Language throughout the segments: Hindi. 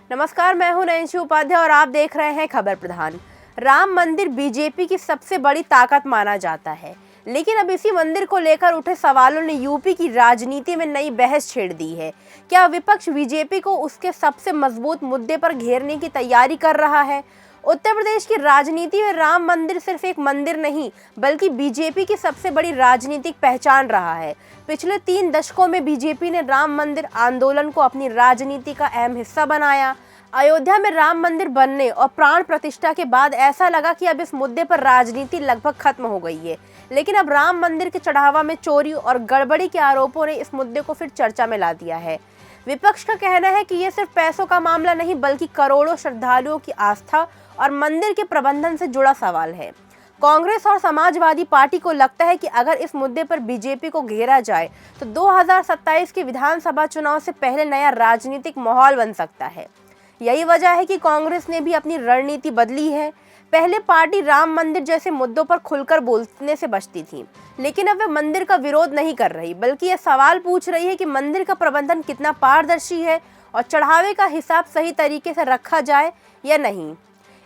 नमस्कार, मैं हूं नैन्सी उपाध्याय और आप देख रहे हैं खबर प्रधान। राम मंदिर बीजेपी की सबसे बड़ी ताकत माना जाता है, लेकिन अब इसी मंदिर को लेकर उठे सवालों ने यूपी की राजनीति में नई बहस छेड़ दी है। क्या विपक्ष बीजेपी को उसके सबसे मजबूत मुद्दे पर घेरने की तैयारी कर रहा है? उत्तर प्रदेश की राजनीति में राम मंदिर सिर्फ एक मंदिर नहीं, बल्कि बीजेपी की सबसे बड़ी राजनीतिक पहचान रहा है। पिछले 3 दशकों में बीजेपी ने राम मंदिर आंदोलन को अपनी राजनीति का अहम हिस्सा बनाया। अयोध्या में राम मंदिर बनने और प्राण प्रतिष्ठा के बाद ऐसा लगा कि अब इस मुद्दे पर राजनीति लगभग खत्म हो गई है, लेकिन अब राम मंदिर के चढ़ावा में चोरी और गड़बड़ी के आरोपों ने इस मुद्दे को फिर चर्चा में ला दिया है। विपक्ष का कहना है कि ये सिर्फ पैसों का मामला नहीं, बल्कि करोड़ों श्रद्धालुओं की आस्था और मंदिर के प्रबंधन से जुड़ा सवाल है। कांग्रेस और समाजवादी पार्टी को लगता है कि अगर इस मुद्दे पर बीजेपी को घेरा जाए तो 2027 के विधानसभा चुनाव से पहले नया राजनीतिक माहौल बन सकता है। यही वजह है कि कांग्रेस ने भी अपनी रणनीति बदली है। पहले पार्टी राम मंदिर जैसे मुद्दों पर खुलकर बोलने से बचती थी, लेकिन अब वे मंदिर का विरोध नहीं कर रही, बल्कि ये सवाल पूछ रही है कि मंदिर का प्रबंधन कितना पारदर्शी है और चढ़ावे का हिसाब सही तरीके से रखा जाए या नहीं।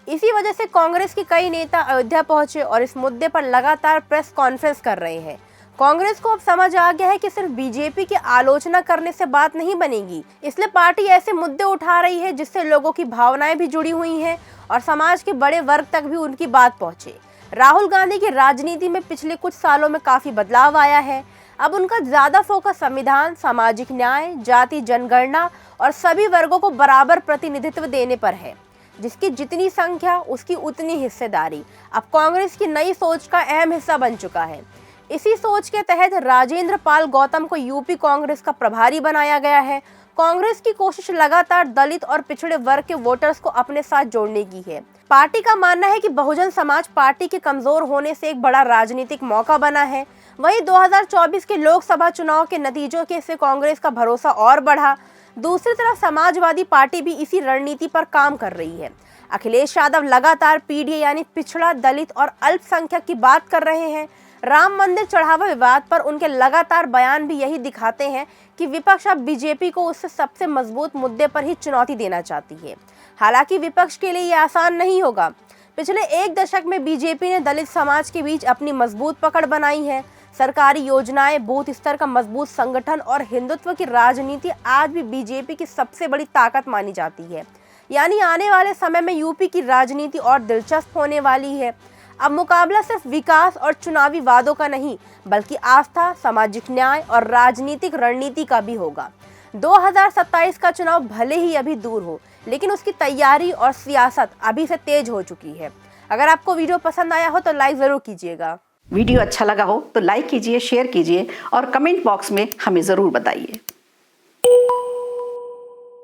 इसी वजह से कांग्रेस के कई नेता अयोध्या पहुंचे और इस मुद्दे पर लगातार प्रेस कॉन्फ्रेंस कर रहे हैं। कांग्रेस को अब समझ आ गया है कि सिर्फ बीजेपी की आलोचना करने से बात नहीं बनेगी, इसलिए पार्टी ऐसे मुद्दे उठा रही है जिससे लोगों की भावनाएं भी जुड़ी हुई हैं और समाज के बड़े वर्ग तक भी उनकी बात पहुंचे। राहुल गांधी की राजनीति में पिछले कुछ सालों में काफी बदलाव आया है। अब उनका ज्यादा फोकस संविधान, सामाजिक न्याय, जाति जनगणना और सभी वर्गों को बराबर प्रतिनिधित्व देने पर है। जिसकी जितनी संख्या उसकी उतनी हिस्सेदारी अब कांग्रेस की नई सोच का अहम हिस्सा बन चुका है। इसी सोच के तहत राजेंद्र पाल गौतम को यूपी कांग्रेस का प्रभारी बनाया गया है। कांग्रेस की कोशिश लगातार दलित और पिछड़े वर्ग के वोटर्स को अपने साथ जोड़ने की है। पार्टी का मानना है कि बहुजन समाज पार्टी के कमजोर होने से एक बड़ा राजनीतिक मौका बना है। वहीं 2024 के लोकसभा चुनाव के नतीजों के से कांग्रेस का भरोसा और बढ़ा। दूसरी तरफ समाजवादी पार्टी भी इसी रणनीति पर काम कर रही है। अखिलेश यादव लगातार पीडीए यानी पिछड़ा, दलित और अल्पसंख्यक की बात कर रहे हैं। राम मंदिर चढ़ावा विवाद पर उनके लगातार बयान भी यही दिखाते हैं कि विपक्ष अब बीजेपी को उससे सबसे मजबूत मुद्दे पर ही चुनौती देना चाहती है। हालांकि विपक्ष के लिए ये आसान नहीं होगा। पिछले 1 दशक में बीजेपी ने दलित समाज के बीच अपनी मजबूत पकड़ बनाई है। सरकारी योजनाएं, बूथ स्तर का मजबूत संगठन और हिंदुत्व की राजनीति आज भी बीजेपी की सबसे बड़ी ताकत मानी जाती है। यानी आने वाले समय में यूपी की राजनीति और दिलचस्प होने वाली है। अब मुकाबला सिर्फ विकास और चुनावी वादों का नहीं, बल्कि आस्था, सामाजिक न्याय और राजनीतिक रणनीति का भी होगा। 2027 का चुनाव भले ही अभी दूर हो, लेकिन उसकी तैयारी और सियासत अभी से तेज हो चुकी है। अगर आपको वीडियो पसंद आया हो तो लाइक जरूर कीजिएगा। वीडियो अच्छा लगा हो तो लाइक कीजिए, शेयर कीजिए और कमेंट बॉक्स में हमें ज़रूर बताइए।